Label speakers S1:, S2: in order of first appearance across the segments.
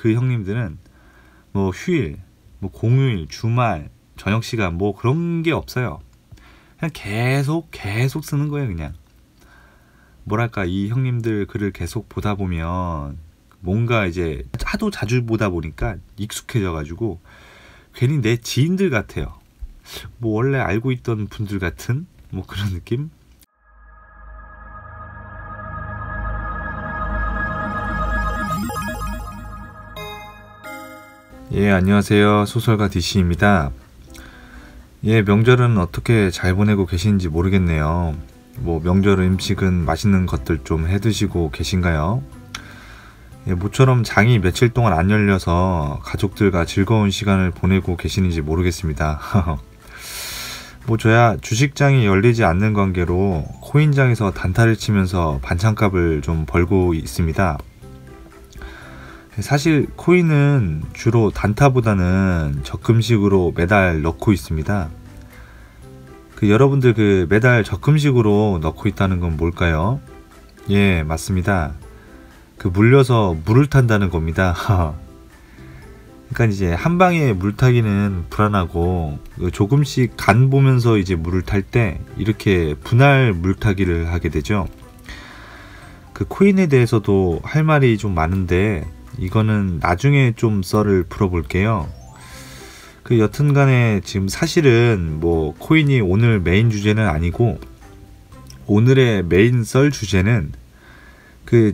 S1: 그 형님들은 뭐 휴일, 뭐 공휴일, 주말, 저녁시간 뭐 그런 게 없어요. 그냥 계속 쓰는 거예요. 그냥 뭐랄까, 이 형님들 글을 계속 보다 보면 뭔가 이제 하도 자주 보다 보니까 익숙해져 가지고 괜히 내 지인들 같아요. 뭐 원래 알고 있던 분들 같은 뭐 그런 느낌? 예, 안녕하세요. 소설가 DC입니다. 예, 명절은 어떻게 잘 보내고 계신지 모르겠네요. 뭐 명절 음식은 맛있는 것들 좀 해드시고 계신가요? 예, 모처럼 장이 며칠 동안 안 열려서 가족들과 즐거운 시간을 보내고 계시는지 모르겠습니다. 뭐 저야 주식장이 열리지 않는 관계로 코인장에서 단타를 치면서 반찬값을 좀 벌고 있습니다. 사실 코인은 주로 단타보다는 적금식으로 매달 넣고 있습니다. 여러분들 매달 적금식으로 넣고 있다는 건 뭘까요? 예, 맞습니다. 물려서 물을 탄다는 겁니다. 그러니까 이제 한 방에 물 타기는 불안하고 조금씩 간 보면서 이제 물을 탈 때 이렇게 분할 물타기를 하게 되죠. 코인에 대해서도 할 말이 좀 많은데 이거는 나중에 좀 썰을 풀어볼게요. 여튼간에 지금 사실은 뭐 코인이 오늘 메인 주제는 아니고, 오늘의 메인 썰 주제는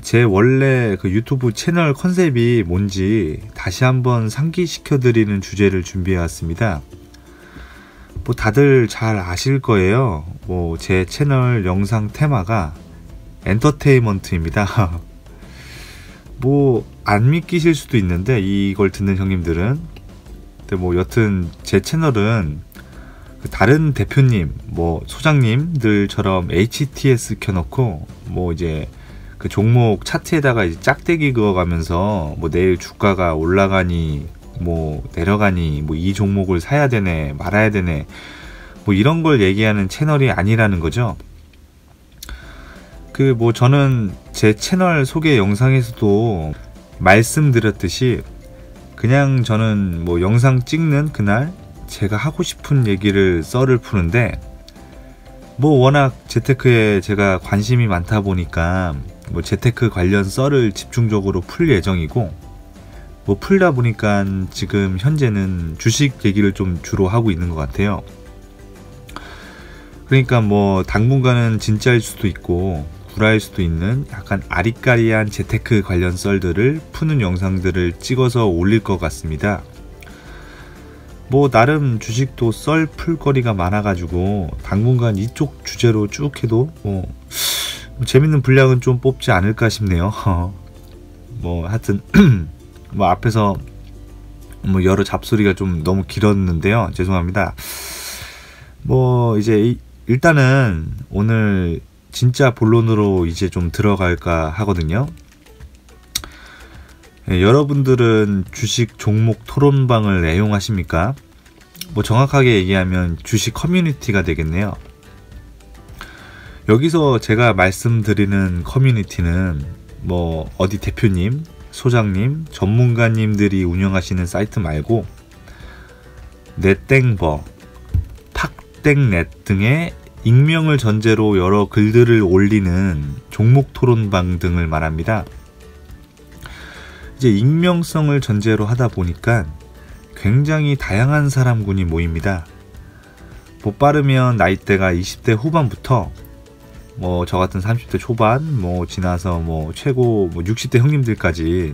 S1: 제 원래 유튜브 채널 컨셉이 뭔지 다시 한번 상기시켜 드리는 주제를 준비해 왔습니다. 뭐 다들 잘 아실 거예요. 뭐 제 채널 영상 테마가 엔터테인먼트입니다. 뭐 안 믿기실 수도 있는데 이걸 듣는 형님들은. 근데 뭐 여튼 제 채널은 다른 대표님, 뭐 소장님들처럼 HTS 켜놓고 뭐 이제 종목 차트에다가 이제 짝대기 그어가면서 뭐 내일 주가가 올라가니 뭐 내려가니 뭐 이 종목을 사야 되네 말아야 되네 뭐 이런 걸 얘기하는 채널이 아니라는 거죠. 뭐 저는 제 채널 소개 영상에서도 말씀드렸듯이 그냥 저는 뭐 영상 찍는 그날 제가 하고 싶은 얘기를 썰을 푸는데, 뭐 워낙 재테크에 제가 관심이 많다 보니까 뭐 재테크 관련 썰을 집중적으로 풀 예정이고, 뭐 풀다 보니까 지금 현재는 주식 얘기를 좀 주로 하고 있는 것 같아요. 그러니까 뭐 당분간은 진짜일 수도 있고 구라일 수도 있는 약간 아리까리한 재테크 관련 썰들을 푸는 영상들을 찍어서 올릴 것 같습니다. 뭐 나름 주식도 썰 풀거리가 많아가지고 당분간 이쪽 주제로 쭉 해도 뭐 재밌는 분량은 좀 뽑지 않을까 싶네요. 뭐 하여튼 뭐 앞에서 뭐 여러 잡소리가 좀 너무 길었는데요. 죄송합니다. 뭐 이제 일단은 오늘 진짜 본론으로 이제 좀 들어갈까 하거든요. 예, 여러분들은 주식 종목 토론방을 애용하십니까? 뭐 정확하게 얘기하면 주식 커뮤니티가 되겠네요. 여기서 제가 말씀드리는 커뮤니티는 뭐 어디 대표님, 소장님, 전문가님들이 운영하시는 사이트 말고 넷땡버, 팍땡넷 등의 익명을 전제로 여러 글들을 올리는 종목 토론방 등을 말합니다. 이제 익명성을 전제로 하다 보니까 굉장히 다양한 사람군이 모입니다. 뭐 빠르면 나이대가 20대 후반부터 뭐 저 같은 30대 초반, 뭐 지나서 뭐 최고 뭐 60대 형님들까지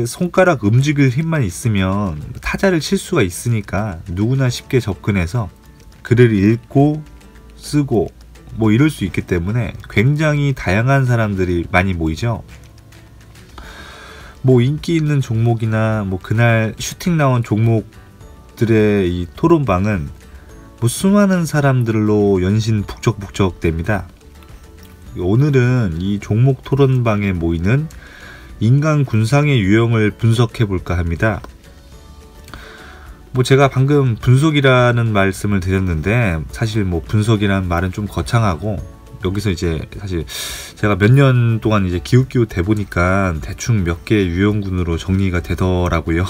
S1: 손가락 움직일 힘만 있으면 타자를 칠 수가 있으니까 누구나 쉽게 접근해서 글을 읽고 쓰고 뭐 이럴 수 있기 때문에 굉장히 다양한 사람들이 많이 모이죠. 뭐 인기 있는 종목이나 뭐 그날 슈팅 나온 종목들의 이 토론방은 뭐 수많은 사람들로 연신 북적북적 됩니다. 오늘은 이 종목 토론방에 모이는 인간 군상의 유형을 분석해 볼까 합니다. 뭐 제가 방금 분석이라는 말씀을 드렸는데 사실 뭐 분석이라는 말은 좀 거창하고 여기서 이제 사실 제가 몇 년 동안 이제 기웃기웃 대보니까 대충 몇 개 유형군으로 정리가 되더라고요.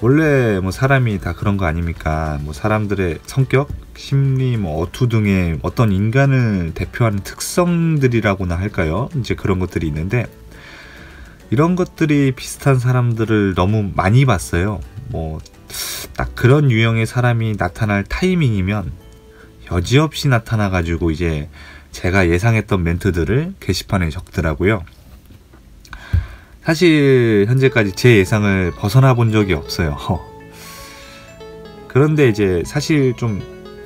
S1: 원래 뭐 사람이 다 그런 거 아닙니까? 뭐 사람들의 성격, 심리, 뭐 어투 등의 어떤 인간을 대표하는 특성들이라고나 할까요? 이제 그런 것들이 있는데, 이런 것들이 비슷한 사람들을 너무 많이 봤어요. 뭐 딱 그런 유형의 사람이 나타날 타이밍이면 여지없이 나타나가지고 이제 제가 예상했던 멘트들을 게시판에 적더라고요. 사실 현재까지 제 예상을 벗어나 본 적이 없어요. 그런데 이제 사실 좀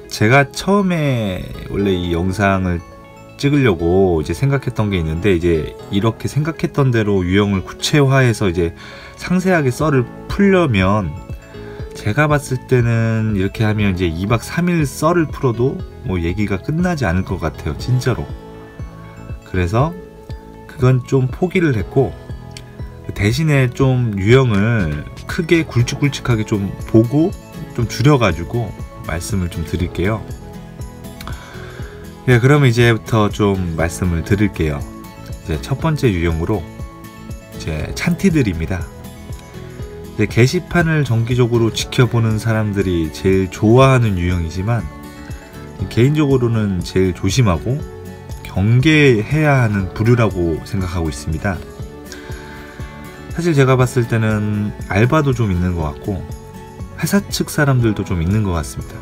S1: 제가 처음에 원래 이 영상을 찍으려고 이제 생각했던 게 있는데, 이제 이렇게 생각했던 대로 유형을 구체화해서 이제 상세하게 썰을 풀려면, 제가 봤을 때는 이렇게 하면 이제 2박 3일 썰을 풀어도 뭐 얘기가 끝나지 않을 것 같아요, 진짜로. 그래서 그건 좀 포기를 했고, 대신에 좀 유형을 크게 굵직굵직하게 좀 보고 좀 줄여가지고 말씀을 좀 드릴게요. 예, 그러면 이제부터 좀 말씀을 드릴게요. 이제 첫 번째 유형으로 이제 찬티들입니다. 이제 게시판을 정기적으로 지켜보는 사람들이 제일 좋아하는 유형이지만, 개인적으로는 제일 조심하고 경계해야 하는 부류라고 생각하고 있습니다. 사실 제가 봤을 때는 알바도 좀 있는 것 같고 회사 측 사람들도 좀 있는 것 같습니다.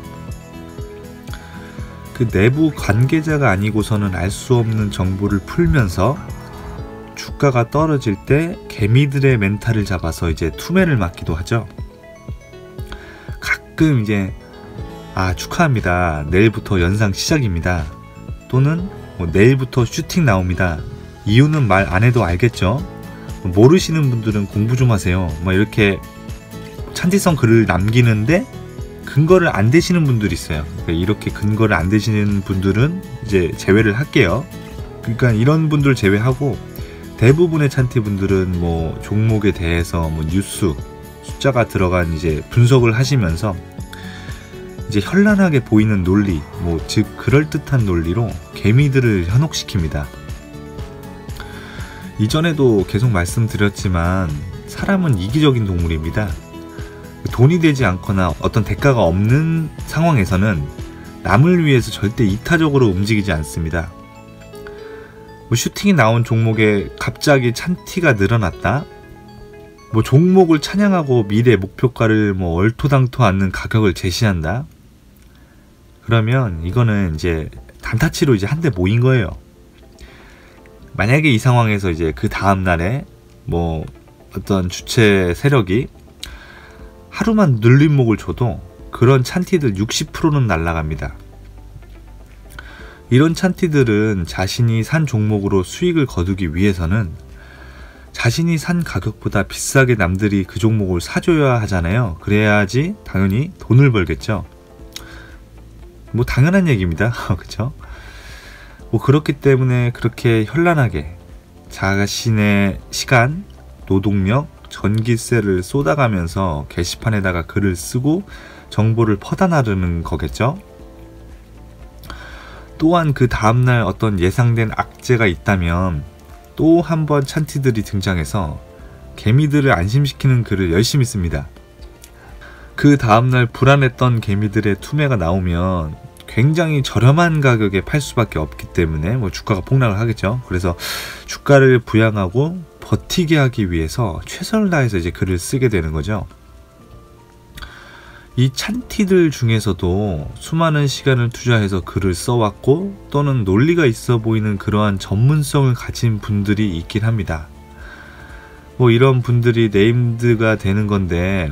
S1: 그 내부 관계자가 아니고서는 알 수 없는 정보를 풀면서 주가가 떨어질 때 개미들의 멘탈을 잡아서 이제 투매를 맞기도 하죠. 가끔 이제 축하합니다, 내일부터 연상 시작입니다, 또는 뭐 내일부터 슈팅 나옵니다, 이유는 말 안 해도 알겠죠, 모르시는 분들은 공부 좀 하세요, 뭐 이렇게 찬티성 글을 남기는데 근거를 안 대시는 분들이 있어요. 이렇게 근거를 안 대시는 분들은 이제 제외를 할게요. 그러니까 이런 분들 제외하고 대부분의 찬티 분들은 뭐 종목에 대해서 뭐 뉴스, 숫자가 들어간 이제 분석을 하시면서 이제 현란하게 보이는 논리, 뭐 즉 그럴듯한 논리로 개미들을 현혹시킵니다. 이전에도 계속 말씀드렸지만 사람은 이기적인 동물입니다. 돈이 되지 않거나 어떤 대가가 없는 상황에서는 남을 위해서 절대 이타적으로 움직이지 않습니다. 뭐 슈팅이 나온 종목에 갑자기 찬티가 늘어났다, 뭐 종목을 찬양하고 미래 목표가를 뭐 얼토당토 않는 가격을 제시한다, 그러면 이거는 이제 단타치로 이제 한데 모인 거예요. 만약에 이 상황에서 이제 그 다음 날에 뭐 어떤 주체 세력이 하루만 눌림목을 줘도 그런 찬티들 60%는 날아갑니다. 이런 찬티들은 자신이 산 종목으로 수익을 거두기 위해서는 자신이 산 가격보다 비싸게 남들이 그 종목을 사줘야 하잖아요. 그래야지 당연히 돈을 벌겠죠. 뭐 당연한 얘기입니다. 그쵸? 뭐 그렇기 때문에 그렇게 현란하게 자신의 시간, 노동력, 전기세를 쏟아가면서 게시판에다가 글을 쓰고 정보를 퍼다 나르는 거겠죠. 또한 그 다음날 어떤 예상된 악재가 있다면 또 한 번 찬티들이 등장해서 개미들을 안심시키는 글을 열심히 씁니다. 그 다음날 불안했던 개미들의 투매가 나오면 굉장히 저렴한 가격에 팔 수밖에 없기 때문에 뭐 주가가 폭락을 하겠죠. 그래서 주가를 부양하고 버티게 하기 위해서 최선을 다해서 이제 글을 쓰게 되는 거죠. 이 찬티들 중에서도 수많은 시간을 투자해서 글을 써왔고 또는 논리가 있어 보이는 그러한 전문성을 가진 분들이 있긴 합니다. 뭐 이런 분들이 네임드가 되는 건데,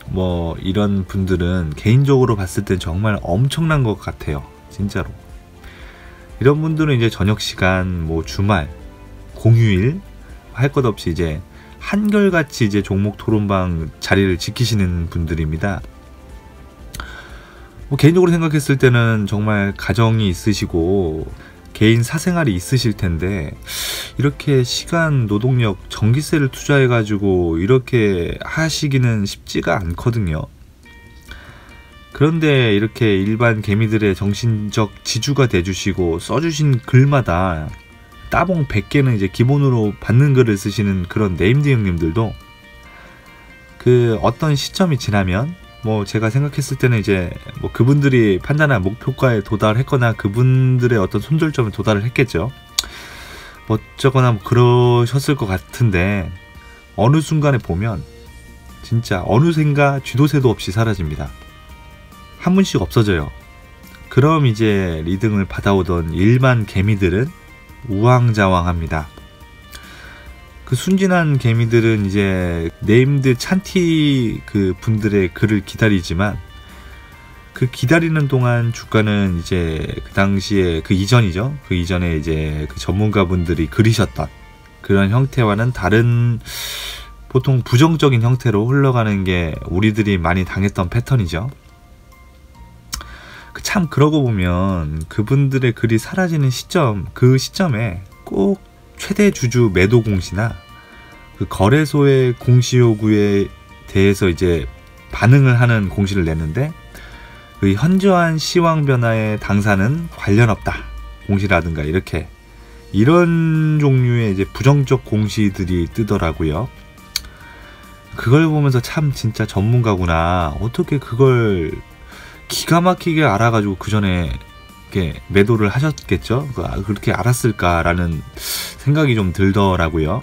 S1: 뭐 이런 분들은 개인적으로 봤을 땐 정말 엄청난 것 같아요. 진짜로. 이런 분들은 이제 저녁 시간, 뭐 주말, 공휴일 할 것 없이 이제 한결같이 이제 종목 토론방 자리를 지키시는 분들입니다. 뭐 개인적으로 생각했을 때는 정말 가정이 있으시고 개인 사생활이 있으실 텐데 이렇게 시간, 노동력, 전기세를 투자해가지고 이렇게 하시기는 쉽지가 않거든요. 그런데 이렇게 일반 개미들의 정신적 지주가 돼주시고 써주신 글마다 따봉 100개는 이제 기본으로 받는 글을 쓰시는 그런 네임드 형님들도 그 어떤 시점이 지나면 뭐 제가 생각했을 때는 이제 뭐 그분들이 판단한 목표가에 도달했거나 그분들의 어떤 손절점에 도달을 했겠죠. 뭐 어쩌거나 뭐 그러셨을 것 같은데 어느 순간에 보면 진짜 어느샌가 쥐도새도 없이 사라집니다. 한 분씩 없어져요. 그럼 이제 리딩을 받아오던 일반 개미들은 우왕좌왕합니다. 그 순진한 개미들은 이제 네임드 찬티 그 분들의 글을 기다리지만 그 기다리는 동안 주가는 이제 그 당시에 그 이전이죠. 그 이전에 이제 그 전문가분들이 그리셨던 그런 형태와는 다른 보통 부정적인 형태로 흘러가는 게 우리들이 많이 당했던 패턴이죠. 참 그러고 보면 그분들의 글이 사라지는 시점, 그 시점에 꼭 최대 주주 매도 공시나 그 거래소의 공시 요구에 대해서 이제 반응을 하는 공시를 내는데 그 현저한 시황 변화에 당사는 관련 없다 공시라든가 이렇게 이런 종류의 이제 부정적 공시들이 뜨더라고요. 그걸 보면서 참 진짜 전문가구나. 어떻게 그걸 기가 막히게 알아가지고 그 전에 이렇게 매도를 하셨겠죠? 그렇게 알았을까라는 생각이 좀 들더라고요.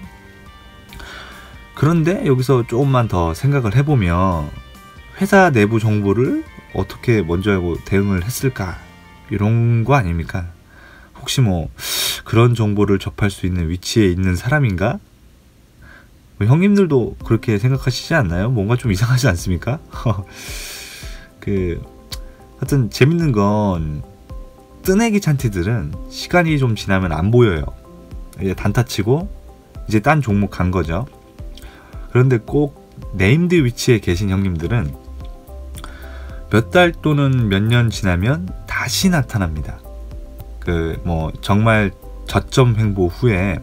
S1: 그런데 여기서 조금만 더 생각을 해보면 회사 내부 정보를 어떻게 먼저 알고 대응을 했을까? 이런 거 아닙니까? 혹시 뭐 그런 정보를 접할 수 있는 위치에 있는 사람인가? 형님들도 그렇게 생각하시지 않나요? 뭔가 좀 이상하지 않습니까? 하여튼 재밌는 건 뜨내기 찬티들은 시간이 좀 지나면 안 보여요. 이제 단타치고 이제 딴 종목 간 거죠. 그런데 꼭 네임드 위치에 계신 형님들은 몇 달 또는 몇 년 지나면 다시 나타납니다. 정말 저점 횡보 후에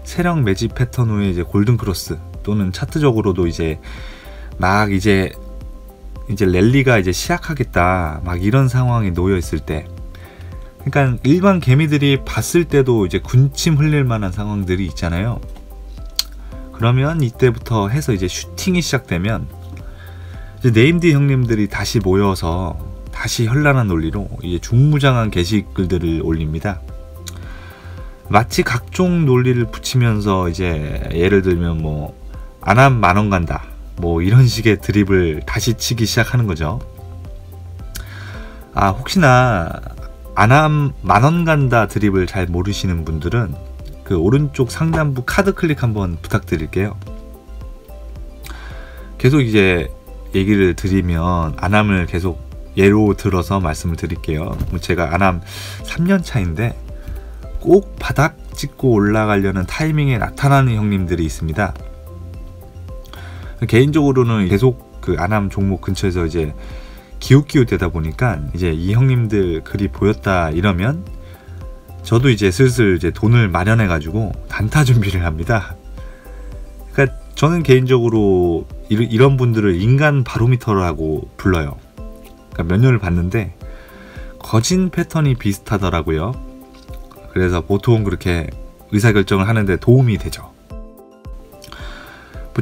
S1: 세력 매집 패턴 후에 이제 골든 크로스 또는 차트적으로도 이제 랠리가 이제 시작하겠다 막 이런 상황에 놓여 있을 때, 그러니까 일반 개미들이 봤을 때도 이제 군침 흘릴 만한 상황들이 있잖아요. 그러면 이때부터 해서 이제 슈팅이 시작되면 이제 네임드 형님들이 다시 모여서 다시 현란한 논리로 이제 중무장한 게시글들을 올립니다. 마치 각종 논리를 붙이면서 이제 예를 들면 뭐 안함 만원 간다 뭐 이런 식의 드립을 다시 치기 시작하는 거죠. 혹시나 안함 만원 간다 드립을 잘 모르시는 분들은 그 오른쪽 상단부 카드 클릭 한번 부탁드릴게요. 계속 이제 얘기를 드리면 안함을 계속 예로 들어서 말씀을 드릴게요. 제가 안함 3년 차인데 꼭 바닥 찍고 올라가려는 타이밍에 나타나는 형님들이 있습니다. 개인적으로는 계속 그 안함 종목 근처에서 이제 기웃기웃대다 보니까 이제 이 형님들 글이 보였다 이러면 저도 이제 슬슬 이제 돈을 마련해 가지고 단타 준비를 합니다. 그러니까 저는 개인적으로 이런 분들을 인간 바로미터라고 불러요. 그러니까 몇 년을 봤는데 거진 패턴이 비슷하더라고요. 그래서 보통 그렇게 의사결정을 하는데 도움이 되죠.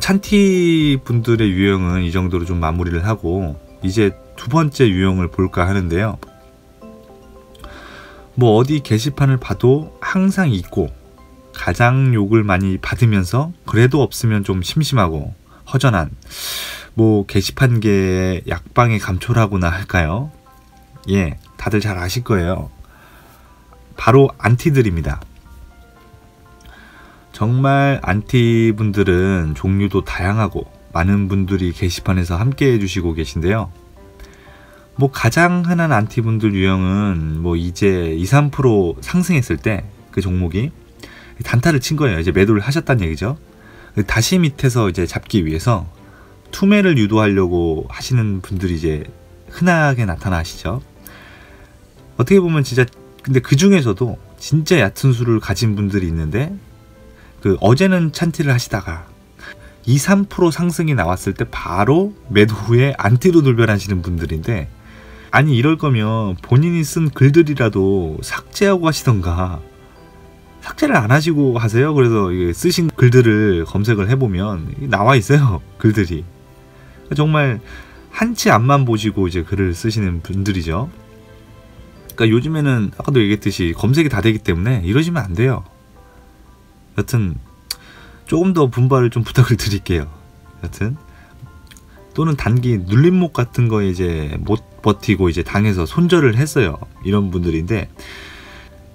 S1: 찬티 분들의 유형은 이 정도로 좀 마무리를 하고 이제 두 번째 유형을 볼까 하는데요. 뭐 어디 게시판을 봐도 항상 있고 가장 욕을 많이 받으면서 그래도 없으면 좀 심심하고 허전한 뭐 게시판계의 약방의 감초라고나 할까요? 예, 다들 잘 아실 거예요. 바로 안티들입니다. 정말 안티분들은 종류도 다양하고 많은 분들이 게시판에서 함께 해주시고 계신데요. 뭐 가장 흔한 안티분들 유형은 뭐 이제 2~3% 상승했을 때 그 종목이 단타를 친 거예요. 이제 매도를 하셨다는 얘기죠. 다시 밑에서 이제 잡기 위해서 투매를 유도하려고 하시는 분들이 이제 흔하게 나타나시죠. 어떻게 보면 진짜 근데 그 중에서도 진짜 얕은 수를 가진 분들이 있는데 어제는 찬티를 하시다가 2~3% 상승이 나왔을 때 바로 매도 후에 안티로 돌변하시는 분들인데 아니 이럴 거면 본인이 쓴 글들이라도 삭제하고 하시던가. 삭제를 안 하시고 하세요. 그래서 쓰신 글들을 검색을 해보면 나와 있어요. 글들이. 정말 한치 앞만 보시고 이제 글을 쓰시는 분들이죠. 그러니까 요즘에는 아까도 얘기했듯이 검색이 다 되기 때문에 이러시면 안 돼요. 여튼 조금 더 분발을 좀 부탁을 드릴게요. 여튼 또는 단기 눌림목 같은 거에 이제 못 버티고 이제 당해서 손절을 했어요. 이런 분들인데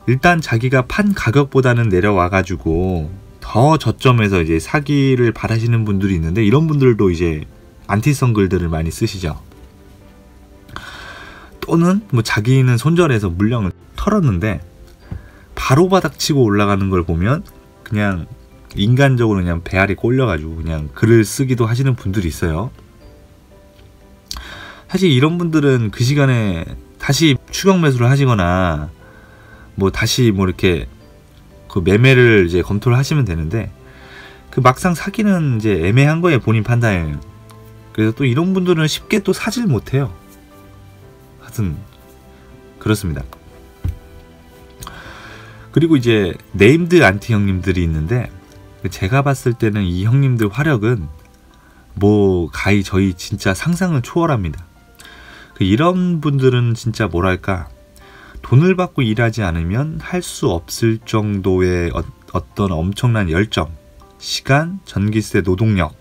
S1: 일단 자기가 판 가격보다는 내려와 가지고 더 저점에서 이제 사기를 바라시는 분들이 있는데 이런 분들도 이제 안티성 글들을 많이 쓰시죠. 또는 뭐 자기는 손절해서 물량을 털었는데 바로 바닥치고 올라가는 걸 보면 그냥 인간적으로 그냥 배알이 꼴려가지고 그냥 글을 쓰기도 하시는 분들이 있어요. 사실 이런 분들은 그 시간에 다시 추격 매수를 하시거나 뭐 다시 뭐 이렇게 그 매매를 이제 검토를 하시면 되는데 그 막상 사기는 이제 애매한 거예요. 본인 판단에. 그래서 또 이런 분들은 쉽게 또 사질 못해요. 하여튼 그렇습니다. 그리고 이제 네임드 안티 형님들이 있는데 제가 봤을 때는 이 형님들 화력은 뭐 가히 저희 진짜 상상을 초월합니다. 이런 분들은 진짜 뭐랄까 돈을 받고 일하지 않으면 할 수 없을 정도의 어떤 엄청난 열정, 시간, 전기세, 노동력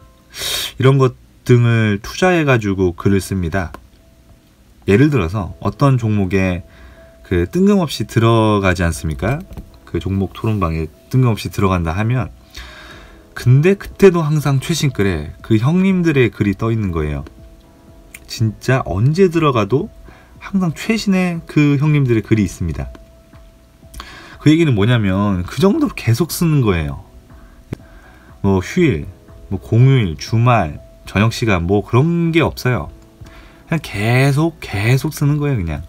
S1: 이런 것 등을 투자해가지고 글을 씁니다. 예를 들어서 어떤 종목에 그 뜬금없이 들어가지 않습니까? 그 종목 토론방에 뜬금없이 들어간다 하면 근데 그때도 항상 최신글에 그 형님들의 글이 떠 있는 거예요. 진짜 언제 들어가도 항상 최신의 그 형님들의 글이 있습니다. 그 얘기는 뭐냐면 그 정도로 계속 쓰는 거예요. 뭐 휴일, 뭐 공휴일, 주말, 저녁시간 뭐 그런 게 없어요. 그냥 계속 쓰는 거예요. 그냥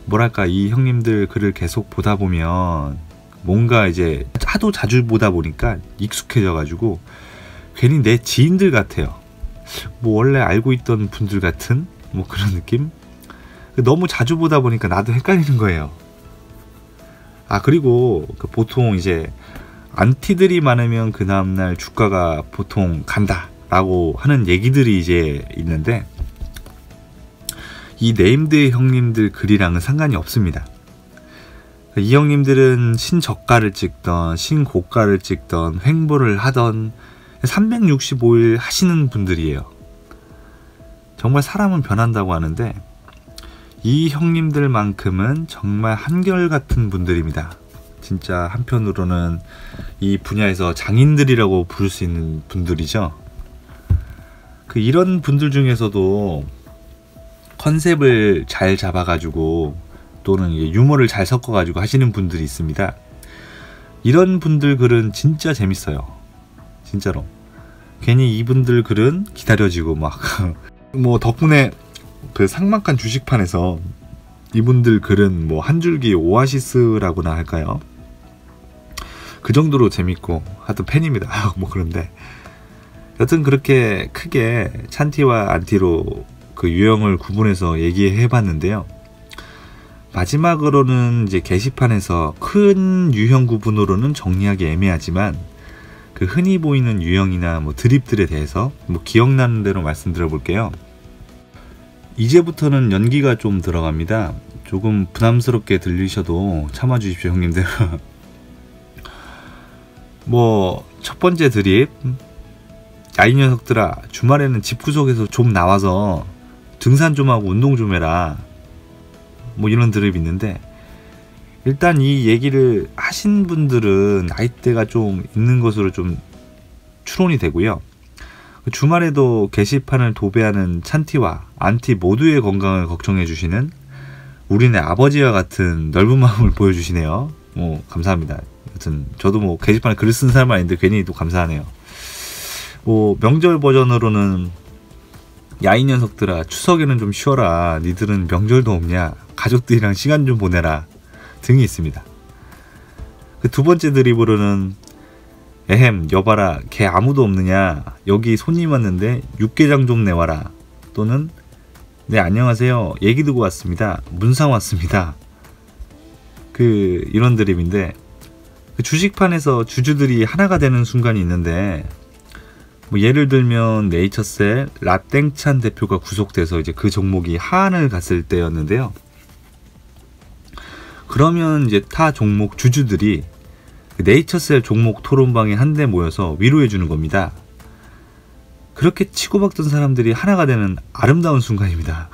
S1: 뭐랄까 이 형님들 글을 계속 보다 보면 뭔가 이제 하도 자주 보다 보니까 익숙해져 가지고 괜히 내 지인들 같아요. 뭐 원래 알고 있던 분들 같은 뭐 그런 느낌? 너무 자주 보다 보니까 나도 헷갈리는 거예요. 아 그리고 그 보통 이제 안티들이 많으면 그 다음날 주가가 보통 간다 라고 하는 얘기들이 이제 있는데 이 네임드 형님들 글이랑은 상관이 없습니다. 이 형님들은 신저가를 찍던 신고가를 찍던 횡보를 하던 365일 하시는 분들이에요. 정말 사람은 변한다고 하는데 이 형님들만큼은 정말 한결같은 분들입니다. 진짜 한편으로는 이 분야에서 장인들이라고 부를 수 있는 분들이죠. 그 이런 분들 중에서도 컨셉을 잘 잡아가지고 또는 유머를 잘 섞어가지고 하시는 분들이 있습니다. 이런 분들 글은 진짜 재밌어요. 진짜로. 괜히 이분들 글은 기다려지고 막 뭐 덕분에 그 삭막한 주식판에서 이분들 글은 뭐 한 줄기 오아시스라고나 할까요? 그 정도로 재밌고 하여튼 팬입니다. 뭐 그런데 여튼 그렇게 크게 찬티와 안티로 그 유형을 구분해서 얘기해 봤는데요. 마지막으로는 이제 게시판에서 큰 유형 구분으로는 정리하기 애매하지만 그 흔히 보이는 유형이나 뭐 드립들에 대해서 뭐 기억나는 대로 말씀드려 볼게요. 이제부터는 연기가 좀 들어갑니다. 조금 부담스럽게 들리셔도 참아 주십시오, 형님들. 뭐 첫 번째 드립, 야 이 녀석들아 주말에는 집구석에서 좀 나와서 등산 좀 하고 운동 좀 해라, 뭐 이런 드립이 있는데 일단 이 얘기를 하신 분들은 나이대가 좀 있는 것으로 좀 추론이 되고요. 주말에도 게시판을 도배하는 찬티와 안티 모두의 건강을 걱정해 주시는 우리네 아버지와 같은 넓은 마음을 보여주시네요. 뭐 감사합니다. 여튼 저도 뭐 게시판에 글을 쓴 사람 아닌데 괜히 또 감사하네요. 뭐 명절 버전으로는 야 이 녀석들아 추석에는 좀 쉬어라, 니들은 명절도 없냐, 가족들이랑 시간 좀 보내라 등이 있습니다. 그 두 번째 드립으로는 에헴 여봐라 걔 아무도 없느냐, 여기 손님 왔는데 육개장 좀 내와라, 또는 네, 안녕하세요. 얘기 듣고 왔습니다. 문상 왔습니다. 이런 드립인데, 주식판에서 주주들이 하나가 되는 순간이 있는데, 예를 들면 네이처셀 라땡찬 대표가 구속돼서 이제 그 종목이 하한을 갔을 때였는데요. 그러면 이제 타 종목 주주들이 네이처셀 종목 토론방에 한데 모여서 위로해 주는 겁니다. 그렇게 치고받던 사람들이 하나가 되는 아름다운 순간입니다.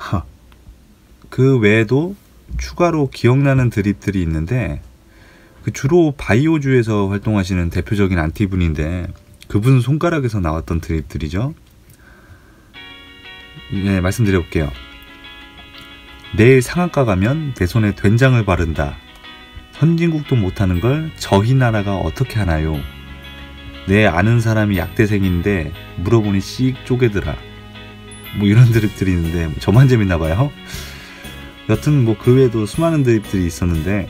S1: 그 외에도 추가로 기억나는 드립들이 있는데, 주로 바이오주에서 활동하시는 대표적인 안티분인데 그분 손가락에서 나왔던 드립들이죠. 네, 말씀드려볼게요. 내일 상한가 가면 내 손에 된장을 바른다. 선진국도 못하는 걸 저희 나라가 어떻게 하나요? 내 아는 사람이 약대생인데 물어보니 씩 쪼개더라. 이런 드립들이 있는데 저만 재밌나봐요. 여튼 그 외에도 수많은 드립들이 있었는데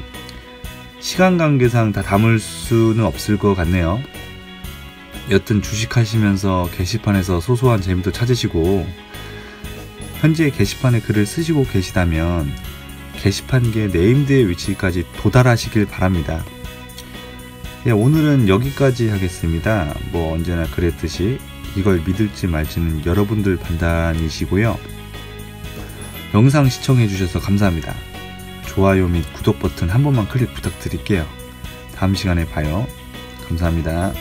S1: 시간 관계상 다 담을 수는 없을 것 같네요. 여튼 주식하시면서 게시판에서 소소한 재미도 찾으시고, 현재 게시판에 글을 쓰시고 계시다면 게시판계 네임드의 위치까지 도달하시길 바랍니다. 예, 오늘은 여기까지 하겠습니다. 언제나 그랬듯이 이걸 믿을지 말지는 여러분들 판단이시고요. 영상 시청해주셔서 감사합니다. 좋아요 및 구독 버튼 한 번만 클릭 부탁드릴게요. 다음 시간에 봐요. 감사합니다.